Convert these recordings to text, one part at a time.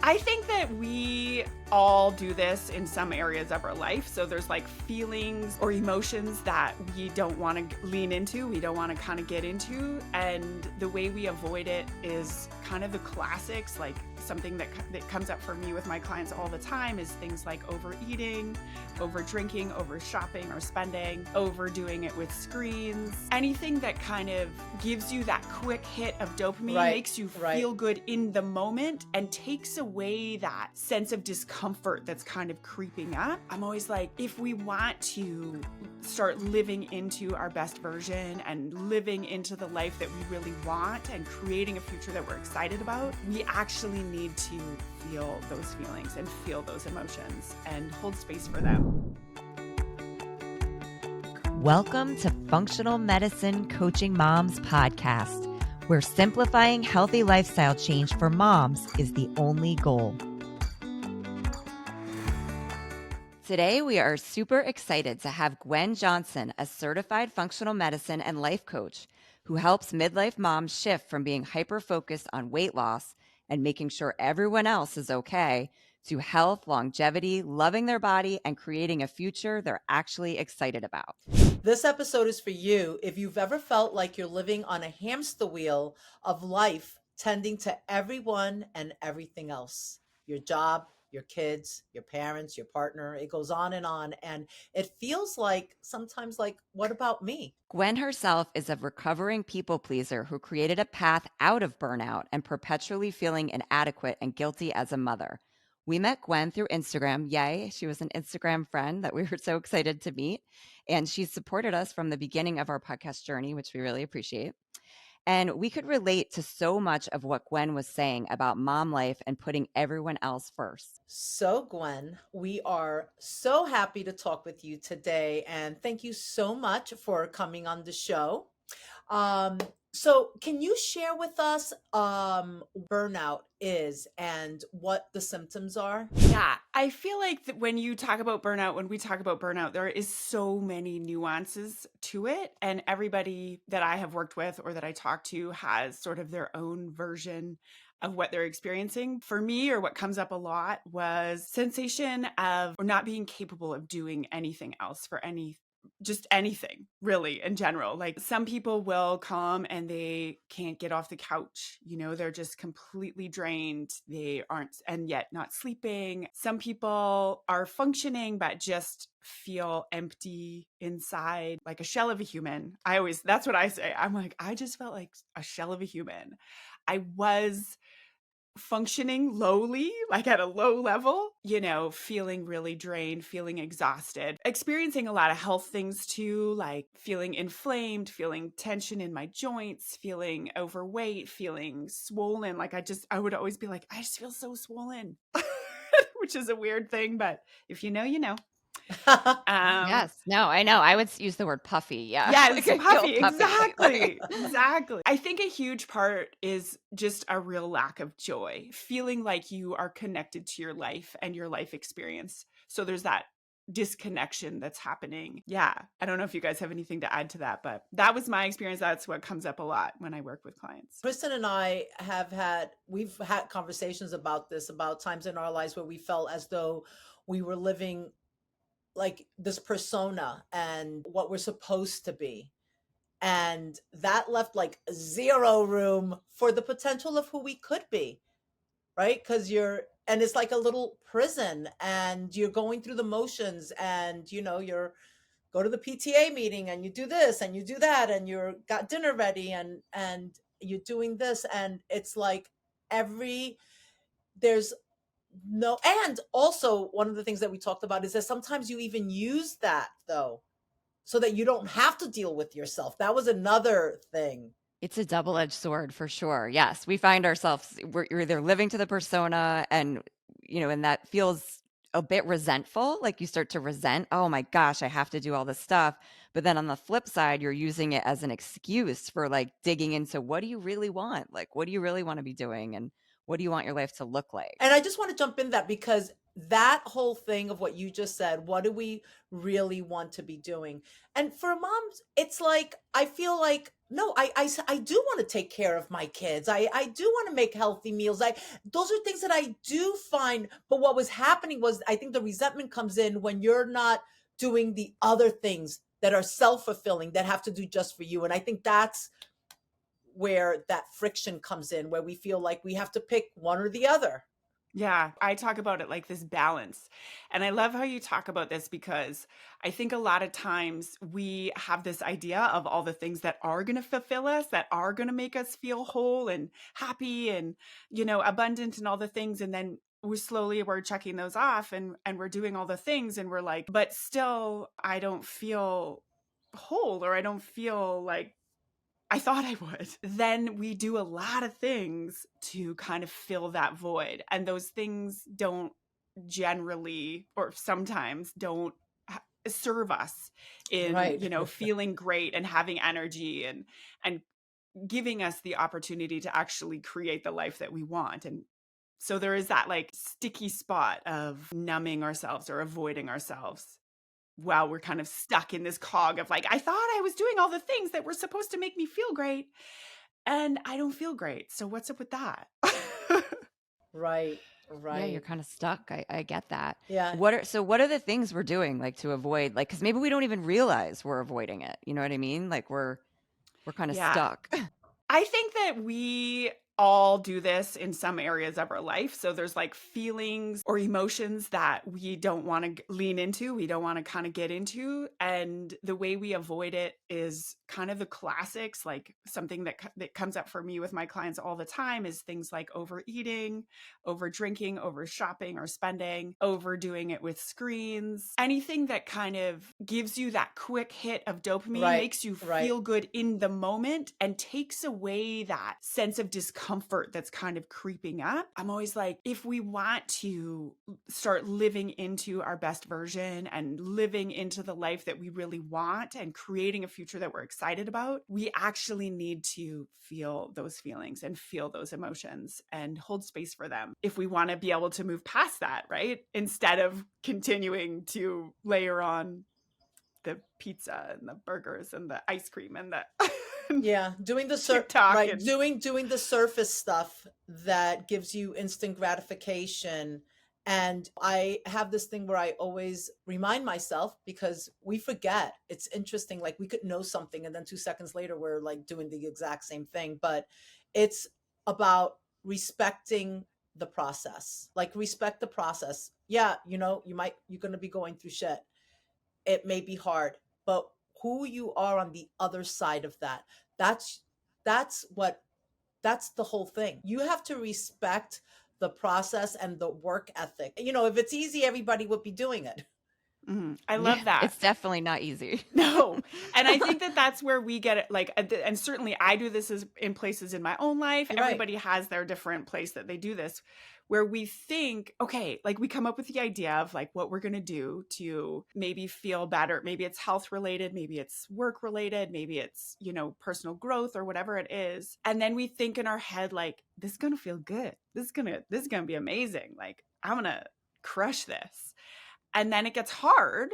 I think that we all do this in some areas of our life. So there's like feelings or emotions that we don't want to lean into, we don't want to kind of get into. And the way we avoid it is kind of the classics, like something that comes up for me with my clients all the time is things like overeating, over drinking, over shopping or spending, overdoing it with screens. Anything that kind of gives you that quick hit of dopamine, makes you feel good in the moment and takes away that sense of discomfort that's kind of creeping up. I'm always like, if we want to start living into our best version and living into the life that we really want and creating a future that we're excited about, we actually need to feel those feelings and feel those emotions and hold space for them. Welcome to Functional Medicine Coaching Moms podcast, where simplifying healthy lifestyle change for moms is the only goal. Today, we are super excited to have Gwen Johnson, a certified functional medicine and life coach who helps midlife moms shift from being hyper-focused on weight loss and making sure everyone else is okay to health, longevity, loving their body, and creating a future they're actually excited about. This episode is for you if you've ever felt like you're living on a hamster wheel of life, tending to everyone and everything else. Your job, your kids, your parents, your partner, it goes on. And it feels like sometimes like, what about me? Gwen herself is a recovering people pleaser who created a path out of burnout and perpetually feeling inadequate and guilty as a mother. We met Gwen through Instagram. Yay. She was an Instagram friend that we were so excited to meet. And she supported us from the beginning of our podcast journey, which we really appreciate. And we could relate to so much of what Gwen was saying about mom life and putting everyone else first. So, Gwen, we are so happy to talk with you today. And thank you so much for coming on the show. So can you share with us burnout is and what the symptoms are? Yeah, I feel like that when we talk about burnout, there is so many nuances to it. And everybody that I have worked with or that I talk to has sort of their own version of what they're experiencing. For me, or what comes up a lot, was sensation of not being capable of doing anything else for just anything really in general. Like some people will come and they can't get off the couch, they're just completely drained. They aren't, and yet not sleeping. Some people are functioning, but just feel empty inside, like a shell of a human. That's what I say. I'm like, I just felt like a shell of a human. I was functioning lowly, like at a low level, feeling really drained, feeling exhausted, experiencing a lot of health things too, like feeling inflamed, feeling tension in my joints, feeling overweight, feeling swollen. Like I would always be like, I just feel so swollen, which is a weird thing, but if you know, you know. Yes. No, I know. I would use the word puffy. Yeah. Yeah, Like, it's puffy. Exactly. Like, Exactly. I think a huge part is just a real lack of joy, feeling like you are connected to your life and your life experience. So there's that disconnection that's happening. Yeah. I don't know if you guys have anything to add to that, but that was my experience. That's what comes up a lot when I work with clients. Kristen and I we've had conversations about this, about times in our lives where we felt as though we were living like this persona and what we're supposed to be. And that left like zero room for the potential of who we could be, right? Because and it's like a little prison and you're going through the motions and, you're go to the PTA meeting and you do this and you do that and you're got dinner ready and you're doing this. And it's like there's no, and also one of the things that we talked about is that sometimes you even use that though, so that you don't have to deal with yourself. That was another thing. it's a double-edged sword for sure. Yes. We find ourselves, you're either living to the persona and that feels a bit resentful. Like you start to resent, oh my gosh, I have to do all this stuff. But then on the flip side, you're using it as an excuse for like digging into what do you really want? Like, what do you really want to be doing? And what do you want your life to look like? And I just want to jump in that because that whole thing of what you just said, what do we really want to be doing? And for moms, it's like, I feel like No, I do want to take care of my kids. I do want to make healthy meals. Those are things that I do find. But what was happening was, I think the resentment comes in when you're not doing the other things that are self-fulfilling, that have to do just for you. And I think that's where that friction comes in, where we feel like we have to pick one or the other. Yeah, I talk about it like this balance. And I love how you talk about this because I think a lot of times we have this idea of all the things that are going to fulfill us, that are going to make us feel whole and happy and, abundant and all the things. And then we're checking those off and we're doing all the things and we're like, but still, I don't feel whole, or I don't feel like I thought I would. Then we do a lot of things to kind of fill that void. And those things don't generally, or sometimes don't serve us in, Right. feeling great and having energy and giving us the opportunity to actually create the life that we want. And so there is that like sticky spot of numbing ourselves or avoiding ourselves while we're kind of stuck in this cog of like, I thought I was doing all the things that were supposed to make me feel great and I don't feel great. So what's up with that? Right. Yeah, you're Right. kind of stuck. I get that. Yeah. What are the things we're doing like to avoid, like, because maybe we don't even realize we're avoiding it. You know what I mean? Like we're kind of Yeah. stuck. I think that we all do this in some areas of our life. So there's like feelings or emotions that we don't want to lean into, we don't want to kind of get into. And the way we avoid it is kind of the classics, like something that comes up for me with my clients all the time is things like overeating, over drinking, over shopping or spending, overdoing it with screens, anything that kind of gives you that quick hit of dopamine, Right. makes you Right. feel good in the moment and takes away that sense of discomfort that's kind of creeping up. I'm always like, if we want to start living into our best version and living into the life that we really want and creating a future that we're excited about, we actually need to feel those feelings and feel those emotions and hold space for them if we want to be able to move past that, right? Instead of continuing to layer on the pizza and the burgers and the ice cream and the Yeah, doing the TikTok right, and doing the surface stuff that gives you instant gratification. And I have this thing where I always remind myself, because we forget. It's interesting, like we could know something and then 2 seconds later we're like doing the exact same thing. But it's about respecting the process. Like, respect the process. Yeah, you're going to be going through shit. It may be hard, but who you are on the other side of that, that's that's what that's the whole thing. You have to respect the process and the work ethic. If it's easy, everybody would be doing it. I Yeah, love that. it's definitely not easy. No. And I think that that's where we get it. Like, and certainly I do this in places in my own life. You're right. Everybody has their different place that they do this, where we think, okay, like we come up with the idea of like what we're going to do to maybe feel better. Maybe it's health related, maybe it's work related, maybe it's, personal growth or whatever it is. And then we think in our head, like, this is going to feel good. This is going to be amazing. Like, I'm going to crush this. And then it gets hard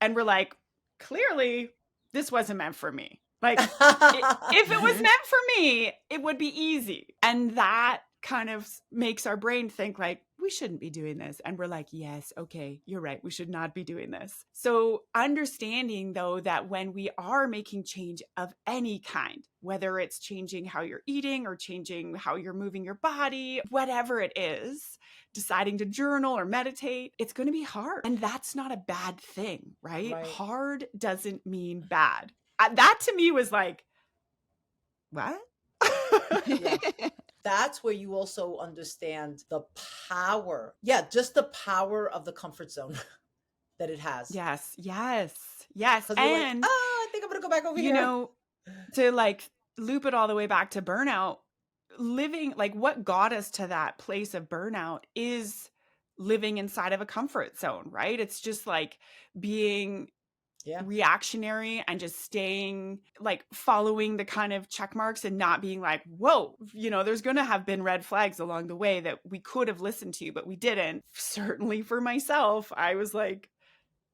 and we're like, clearly this wasn't meant for me. Like, if it was meant for me, it would be easy. And that kind of makes our brain think like, we shouldn't be doing this. And we're like, yes, okay, you're right. We should not be doing this. So understanding though, that when we are making change of any kind, whether it's changing how you're eating or changing how you're moving your body, whatever it is, deciding to journal or meditate, it's going to be hard. And that's not a bad thing, right? Right. Hard doesn't mean bad. That to me was like, what? Yeah. That's where you also understand the power. Yeah, just the power of the comfort zone that it has. Yes. Because we're like, And, I think I'm going to go back over here. to like loop it all the way back to burnout, living like what got us to that place of burnout is living inside of a comfort zone, right? It's just like being Yeah. reactionary and just staying like following the kind of check marks and not being like, whoa, there's going to have been red flags along the way that we could have listened to, but we didn't. Certainly for myself, I was like,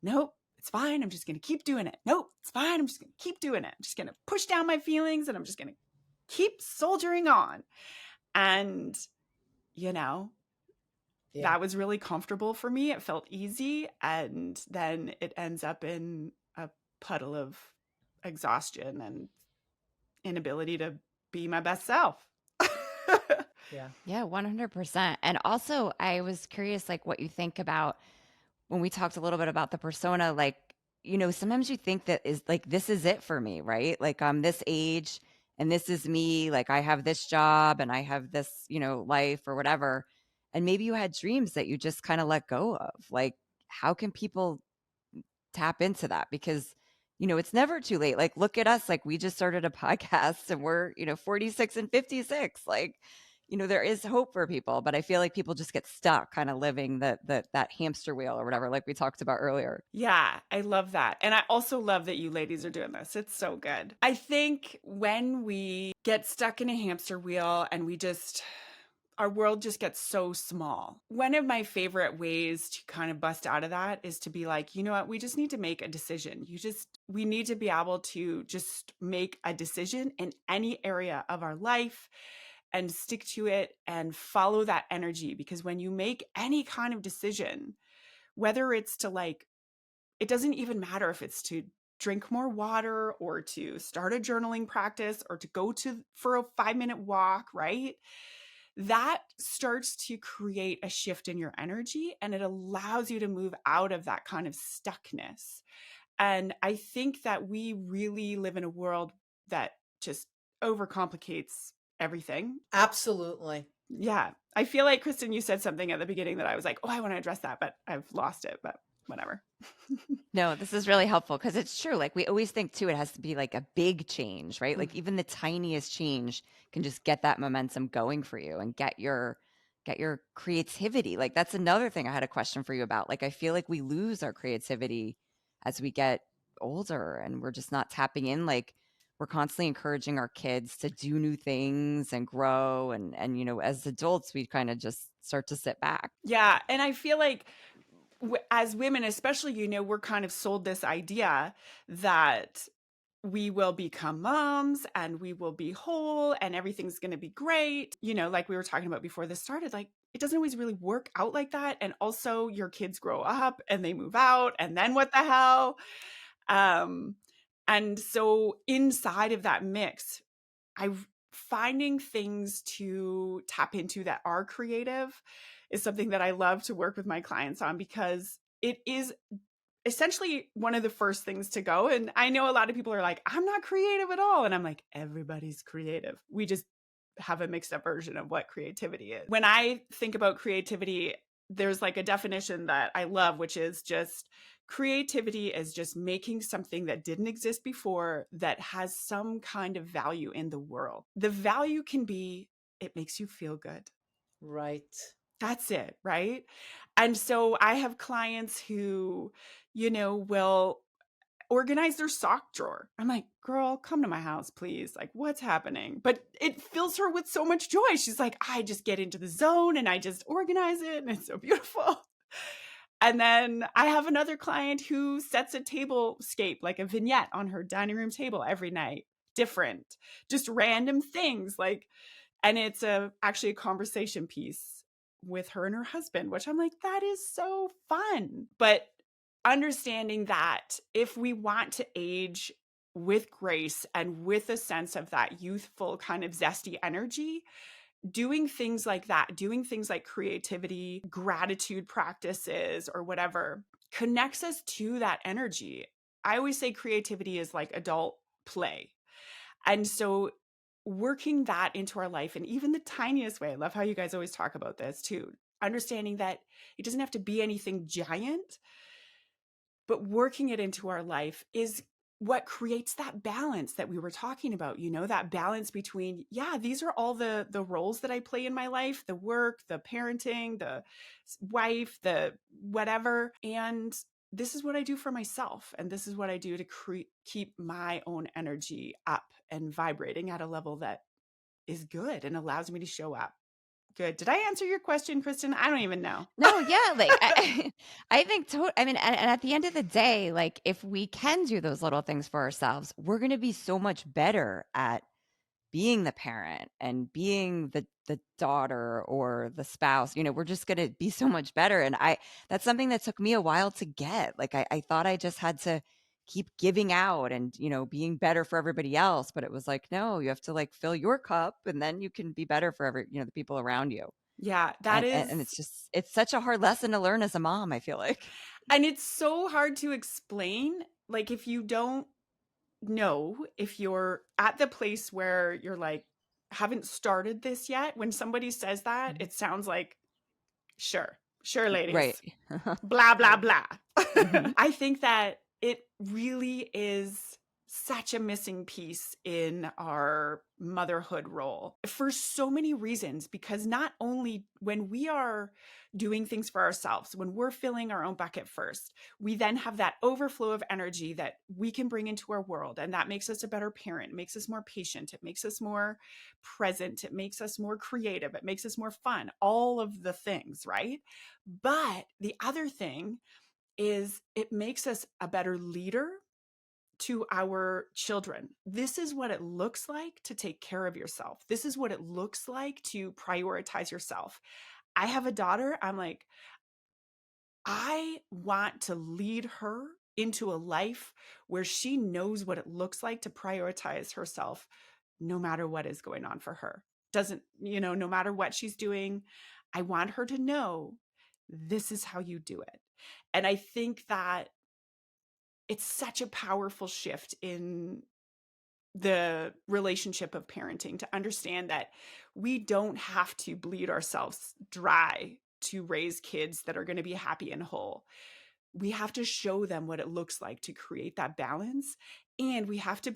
nope, it's fine. I'm just going to keep doing it. Nope, it's fine. I'm just going to keep doing it. I'm just going to push down my feelings and I'm just going to keep soldiering on. And, you know, Yeah. that was really comfortable for me. It felt easy. And then it ends up in a puddle of exhaustion and inability to be my best self. Yeah. Yeah, 100%. And also, I was curious, like, what you think about when we talked a little bit about the persona, like, sometimes you think that is like, this is it for me, right? Like, I'm this age and this is me. Like, I have this job and I have this, life or whatever. And maybe you had dreams that you just kind of let go of. Like, how can people tap into that? Because, it's never too late. Like, look at us. Like, we just started a podcast and we're, 46 and 56. Like, there is hope for people, but I feel like people just get stuck kind of living that hamster wheel or whatever, like we talked about earlier. Yeah, I love that. And I also love that you ladies are doing this. It's so good. I think when we get stuck in a hamster wheel and our world just gets so small. One of my favorite ways to kind of bust out of that is to be like, you know what? We just need to make a decision. We need to be able to just make a decision in any area of our life and stick to it and follow that energy. Because when you make any kind of decision, whether it's to like, it doesn't even matter if it's to drink more water or to start a journaling practice or to go for a 5-minute walk, right? That starts to create a shift in your energy and it allows you to move out of that kind of stuckness. And I think that we really live in a world that just overcomplicates everything. Absolutely. Yeah. I feel like, Kristen, you said something at the beginning that I was like, oh, I want to address that, but I've lost it, but whatever. No, this is really helpful because it's true. Like we always think too, it has to be like a big change, right? Like even the tiniest change can just get that momentum going for you and get your creativity. Like that's another thing I had a question for you about. Like I feel like we lose our creativity as we get older and we're just not tapping in. Like we're constantly encouraging our kids to do new things and grow and as adults we kind of just start to sit back. Yeah. And I feel like as women, especially, we're kind of sold this idea that we will become moms and we will be whole and everything's going to be great. Like we were talking about before this started, like it doesn't always really work out like that. And also your kids grow up and they move out and then what the hell? And so inside of that mix, finding things to tap into that are creative is something that I love to work with my clients on because it is essentially one of the first things to go. And I know a lot of people are like, I'm not creative at all. And I'm like, everybody's creative. We just have a mixed up version of what creativity is. When I think about creativity, there's like a definition that I love, which is just creativity is just making something that didn't exist before that has some kind of value in the world. The value can be, it makes you feel good. Right. That's it, right? And so I have clients who, will organize their sock drawer. I'm like, girl, come to my house, please. Like, what's happening? But it fills her with so much joy. She's like, I just get into the zone and I just organize it. And it's so beautiful. And then I have another client who sets a tablescape, like a vignette on her dining room table every night. Different, just random things like, and it's actually a conversation piece with her and her husband, which I'm like, that is so fun. But understanding that if we want to age with grace and with a sense of that youthful kind of zesty energy, doing things like that, doing things like creativity, gratitude practices, or whatever, connects us to that energy. I always say creativity is like adult play. And so working that into our life in even the tiniest way, I love how you guys always talk about this too, understanding that it doesn't have to be anything giant, but working it into our life is what creates that balance that we were talking about, that balance between, yeah, these are all the roles that I play in my life, the work, the parenting, the wife, the whatever. And this is what I do for myself. And this is what I do to keep my own energy up and vibrating at a level that is good and allows me to show up Good. Did I answer your question, Kristen? I don't even know. No, yeah, like I think I mean, and at the end of the day, like if we can do those little things for ourselves, we're going to be so much better at being the parent and being the daughter or the spouse. You know, we're just going to be so much better. And that's something that took me a while to get. Like I thought I just had to keep giving out and, you know, being better for everybody else, but it was like, no, you have to like fill your cup and then you can be better for every, you know, the people around you. Yeah, that And is, it's just it's such a hard lesson to learn as a mom, I feel like. and it's so hard to explain. Like, if you don't know, if you're at the place where you're like, haven't started this yet, when somebody says that, Mhm. it sounds like, sure, sure, Right. ladies, blah, blah, Right. blah. Mhm. I think that it really is such a missing piece in our motherhood role for so many reasons, because not only when we are doing things for ourselves, when we're filling our own bucket first, we then have that overflow of energy that we can bring into our world. And that makes us a better parent, it makes us more patient, it makes us more present, it makes us more creative, it makes us more fun, all of the things, right? But the other thing is it makes us a better leader to our children. This is what it looks like to take care of yourself. This is what it looks like to prioritize yourself. I have a daughter. I'm like, I want to lead her into a life where she knows what it looks like to prioritize herself no matter what is going on for her. Doesn't, no matter what she's doing, I want her to know this is how you do it. And I think that it's such a powerful shift in the relationship of parenting to understand that we don't have to bleed ourselves dry to raise kids that are going to be happy and whole. We have to show them what it looks like to create that balance, and we have to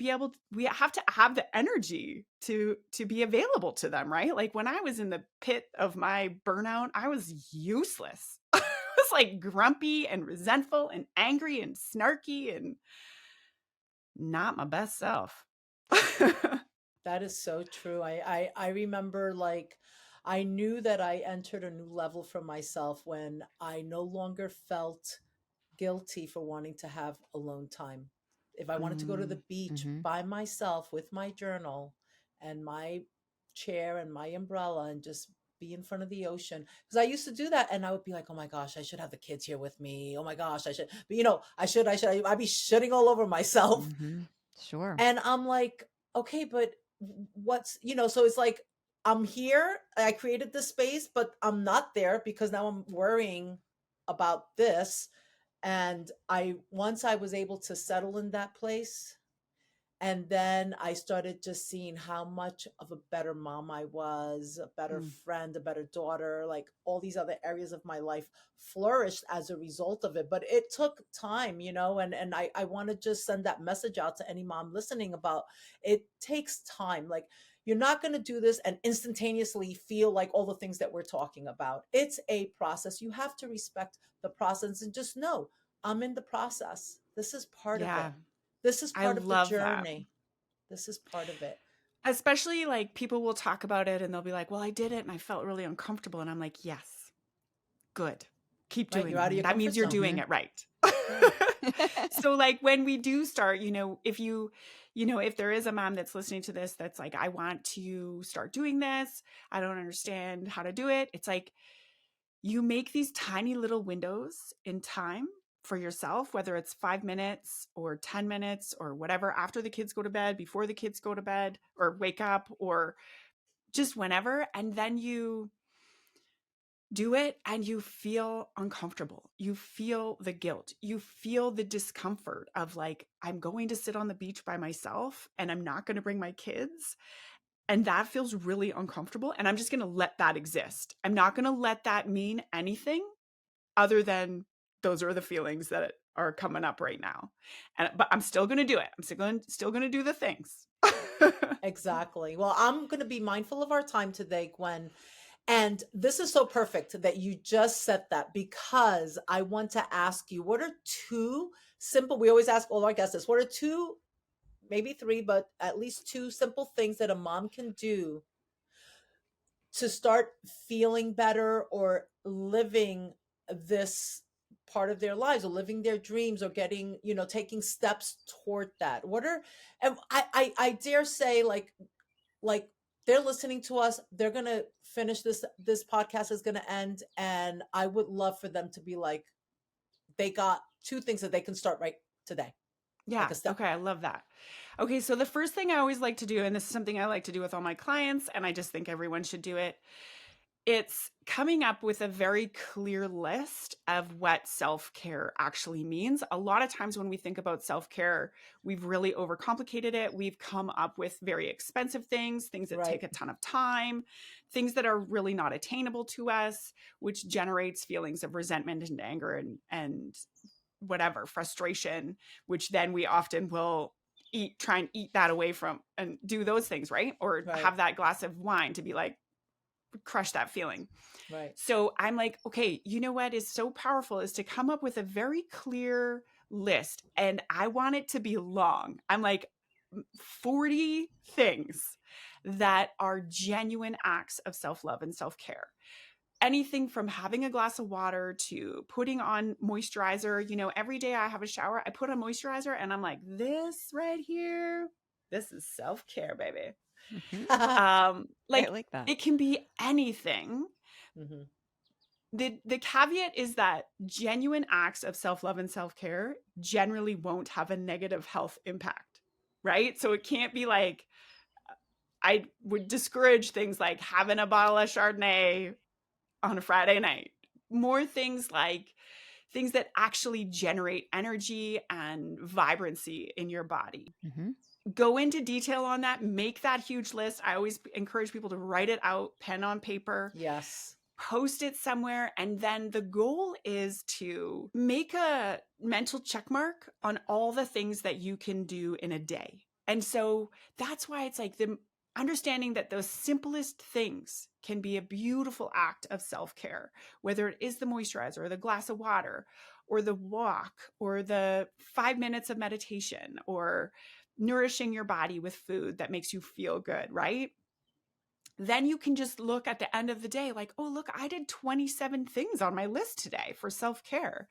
have the energy to be available to them, right? Like when I was in the pit of my burnout, I was useless. I was like grumpy and resentful and angry and snarky and not my best self. That is so true. I remember like I knew that I entered a new level for myself when I no longer felt guilty for wanting to have alone time. If I wanted to go to the Mm, beach Mhm. by myself with my journal and my chair and my umbrella and just be in front of the ocean, because I used to do that and I would be like, oh my gosh, I should have the kids here with me. Oh my gosh, I should, but I'd be shitting all over myself. Mhm. Sure. And I'm like, okay, but so it's like I'm here, I created this space, but I'm not there because now I'm worrying about this. And once I was able to settle in that place, and then I started just seeing how much of a better mom I was, a better mm, friend, a better daughter, like all these other areas of my life flourished as a result of it. But it took time, and I want to just send that message out to any mom listening about it takes time. Like you're not going to do this and instantaneously feel like all the things that we're talking about. It's a process. You have to respect the process and just know I'm in the process. This is part of yeah, it. This is I part of the love that. journey. This is part of it. Especially like people will talk about it and they'll be like, well, I did it and I felt really uncomfortable. And I'm like, yes, good. Keep Right? You're doing out of it. your Mhm. That comfort means you're zone. doing Mhm. it right. Yeah. So like when we do start, if there is a mom that's listening to this that's like, I want to start doing this, I don't understand how to do it. It's like you make these tiny little windows in time for yourself, whether it's 5 minutes or 10 minutes or whatever, after the kids go to bed, before the kids go to bed or wake up, or just whenever. And then you do it and you feel uncomfortable. You feel the guilt. You feel the discomfort of like, I'm going to sit on the beach by myself and I'm not going to bring my kids. And that feels really uncomfortable. And I'm just going to let that exist. I'm not going to let that mean anything other than those are the feelings that are coming up right now. But I'm still going to do it. I'm still going to do the things. Exactly. Well, I'm going to be mindful of our time today, Gwen. And this is so perfect that you just said that, because I want to ask you, what are two simple, we always ask all our guests this, what are two, maybe three, but at least two simple things that a mom can do to start feeling better or living this part of their lives or living their dreams or getting, taking steps toward that? What are, and I dare say, like they're listening to us, they're gonna finish this podcast is gonna end, and I would love for them to be like, they got two things that they can start right today, Yeah. like a step. Okay. I love that. Okay. So the first thing I always like to do, and this is something I like to do with all my clients, and I just think everyone should do it, it's coming up with a very clear list of what self-care actually means. A lot of times when we think about self-care, we've really overcomplicated it. We've come up with very expensive things that Right. take a ton of time, things that are really not attainable to us, which generates feelings of resentment and anger and whatever, frustration, which then we often will try and eat that away from and do those things, right? Or Right. have that glass of wine to be like, crush that feeling. Right. So I'm like, okay, you know what is so powerful is to come up with a very clear list. And I want it to be long. I'm like 40 things that are genuine acts of self-love and self-care. Anything from having a glass of water to putting on moisturizer. Every day I have a shower, I put on moisturizer and I'm like, this right here, this is self-care, baby. Mhm. I Like like that. it can be anything. Mm-hmm. The caveat is that genuine acts of self-love and self-care generally won't have a negative health impact, right? So it can't be like, I would discourage things like having a bottle of Chardonnay on a Friday night. More things like things that actually generate energy and vibrancy in your body. Mm-hmm. Go into detail on that, make that huge list. I always encourage people to write it out, pen on paper. Yes. Post it somewhere. And then the goal is to make a mental check mark on all the things that you can do in a day. And so that's why it's like the understanding that those simplest things can be a beautiful act of self-care, whether it is the moisturizer or the glass of water or the walk or the 5 minutes of meditation or nourishing your body with food that makes you feel good, right? Then you can just look at the end of the day like, oh, look, I did 27 things on my list today for self-care.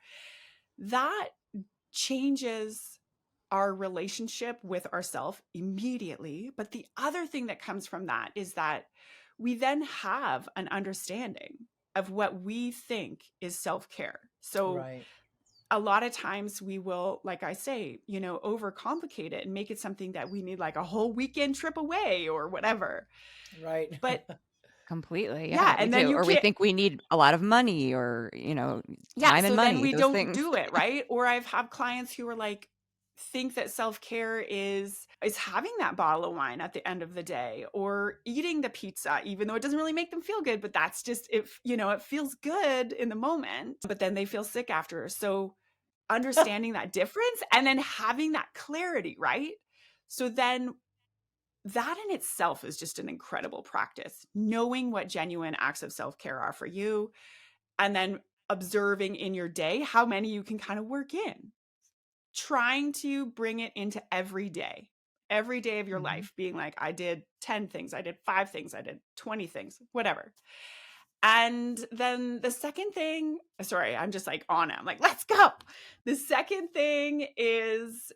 That changes our relationship with ourselves immediately. But the other thing that comes from that is that we then have an understanding of what we think is self-care. So Right. a lot of times we will, like I say, overcomplicate it and make it something that we need like a whole weekend trip away or whatever. Right. But Completely. yeah, Yeah, we and then do. you Or we can't, think we need a lot of money or, yeah, time and so then money, we those don't things. do it, right? Or I've had clients who are like, think that self-care is having that bottle of wine at the end of the day or eating the pizza, even though it doesn't really make them feel good, but that's just, it feels good in the moment, but then they feel sick after. So understanding that difference and then having that clarity, right? So then that in itself is just an incredible practice, knowing what genuine acts of self-care are for you, and then observing in your day how many you can kind of work in, trying to bring it into every day of your Mm-hmm. life, being like, I did 10 things, I did 5 things, I did 20 things, whatever. And then the second thing, sorry, I'm just like on it. I'm like, let's go. The second thing is,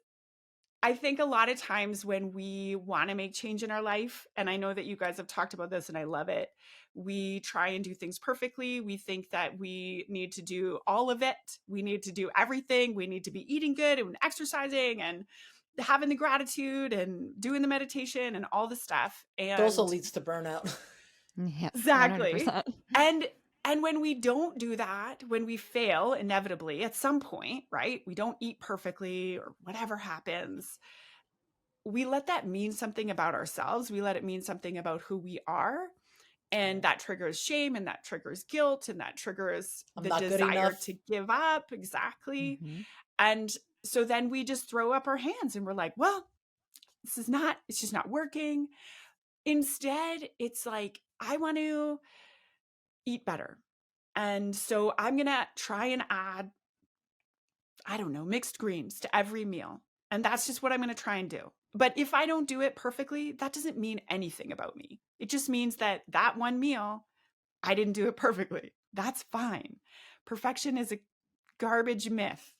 I think a lot of times when we want to make change in our life, and I know that you guys have talked about this and I love it, we try and do things perfectly. We think that we need to do all of it. We need to do everything. We need to be eating good and exercising and having the gratitude and doing the meditation and all the stuff. It also And leads to burnout. Yep, exactly. 100%. And when we don't do that, when we fail inevitably at some point, right? We don't eat perfectly or whatever happens, we let that mean something about ourselves. We let it mean something about who we are. And Right. that triggers shame and that triggers guilt and that triggers I'm the not good desire enough. to give up. Exactly. Mm-hmm. And so then we just throw up our hands and we're like, well, it's just not working. Instead, it's like, I want to eat better. And so I'm going to try and add, I don't know, mixed greens to every meal. And that's just what I'm going to try and do. But if I don't do it perfectly, that doesn't mean anything about me. It just means that that one meal, I didn't do it perfectly. That's fine. Perfection is a garbage myth,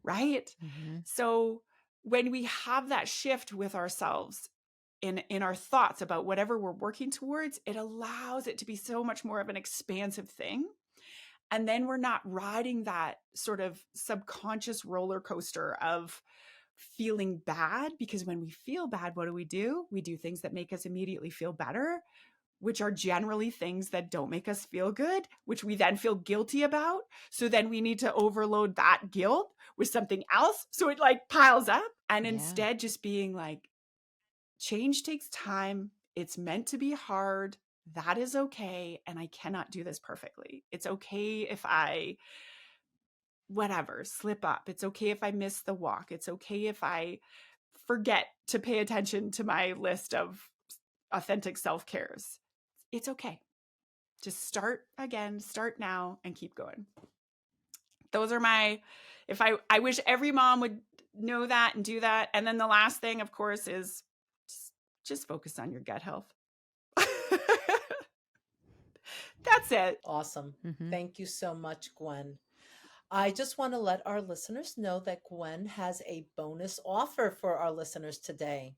right? Mm-hmm. So when we have that shift with ourselves in our thoughts about whatever we're working towards, it allows it to be so much more of an expansive thing. And then we're not riding that sort of subconscious roller coaster of feeling bad, because when we feel bad, what do? We do things that make us immediately feel better, which are generally things that don't make us feel good, which we then feel guilty about. So then we need to overload that guilt with something else. So it like piles up. And instead just being like, change takes time. It's meant to be hard. That is okay. And I cannot do this perfectly. It's okay if I, whatever, slip up. It's okay if I miss the walk. It's okay if I forget to pay attention to my list of authentic self-cares. It's okay. Just start again, start now, and keep going. Those are my, I wish every mom would know that and do that. And then the last thing, of course, is just focus on your gut health. That's it. Awesome. Mm-hmm. Thank you so much, Gwen. I just want to let our listeners know that Gwen has a bonus offer for our listeners today.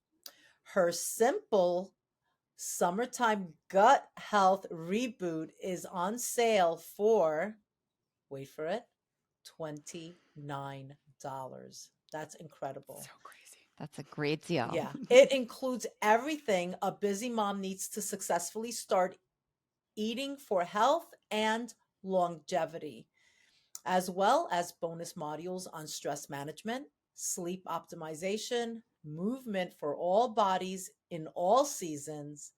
Her simple Summertime Gut Health Reboot is on sale for, wait for it, $29. That's incredible. So crazy. That's a great deal. Yeah, it includes everything a busy mom needs to successfully start eating for health and longevity, as well as bonus modules on stress management, sleep optimization, movement for all bodies in all seasons,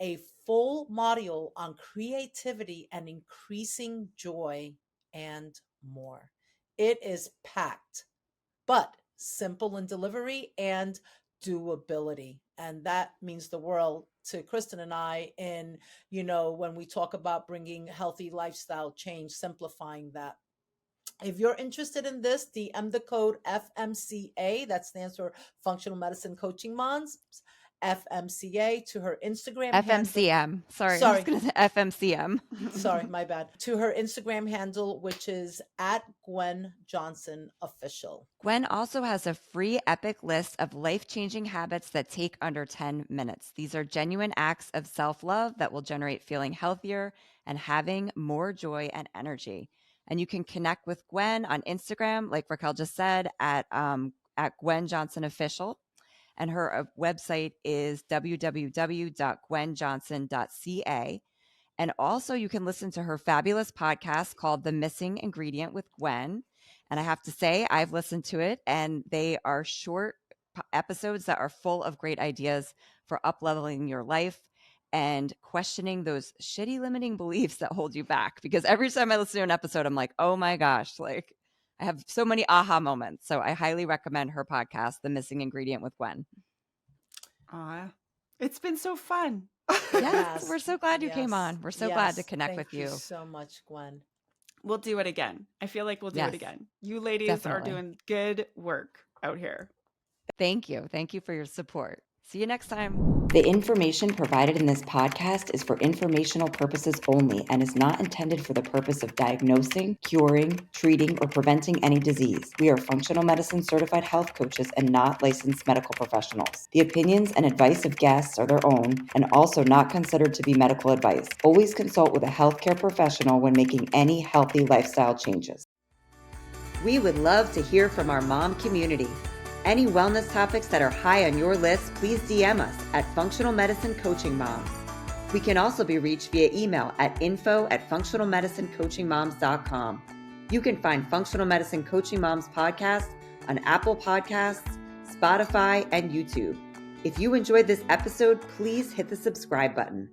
a full module on creativity and increasing joy, and more. It is packed, but simple in delivery and doability. And that means the world to Kristen and I in, when we talk about bringing healthy lifestyle change, simplifying that. If you're interested in this, DM the code FMCA, that stands for Functional Medicine Coaching Moms, FMCA, to her Instagram handle. FMCM. Sorry, I was Sorry, going to say FMCM. sorry, my bad. To her Instagram handle, which is at Gwen Johnson Official. Gwen also has a free epic list of life-changing habits that take under 10 minutes. These are genuine acts of self-love that will generate feeling healthier and having more joy and energy. And you can connect with Gwen on Instagram, like Raquel just said, at Gwen Johnson Official. And her website is www.gwenjohnson.ca. And also you can listen to her fabulous podcast called The Missing Ingredient with Gwen. And I have to say, I've listened to it, and they are short episodes that are full of great ideas for up-leveling your life and questioning those shitty limiting beliefs that hold you back. Because every time I listen to an episode, I'm like, oh my gosh, like I have so many aha moments. So I highly recommend her podcast, The Missing Ingredient with Gwen. It's been so fun. Yes, we're so glad you came on. We're so glad to connect with you. Thank you so much, Gwen. We'll do it again. I feel like we'll do it again. You ladies are doing good work out here. Thank you. Thank you for your support. See you next time. The information provided in this podcast is for informational purposes only and is not intended for the purpose of diagnosing, curing, treating, or preventing any disease. We are functional medicine certified health coaches and not licensed medical professionals. The opinions and advice of guests are their own and also not considered to be medical advice. Always consult with a healthcare professional when making any healthy lifestyle changes. We would love to hear from our mom community. Any wellness topics that are high on your list, please DM us at Functional Medicine Coaching Moms. We can also be reached via email at info@functionalmedicincoachingmoms.com. You can find Functional Medicine Coaching Moms podcast on Apple Podcasts, Spotify, and YouTube. If you enjoyed this episode, please hit the subscribe button.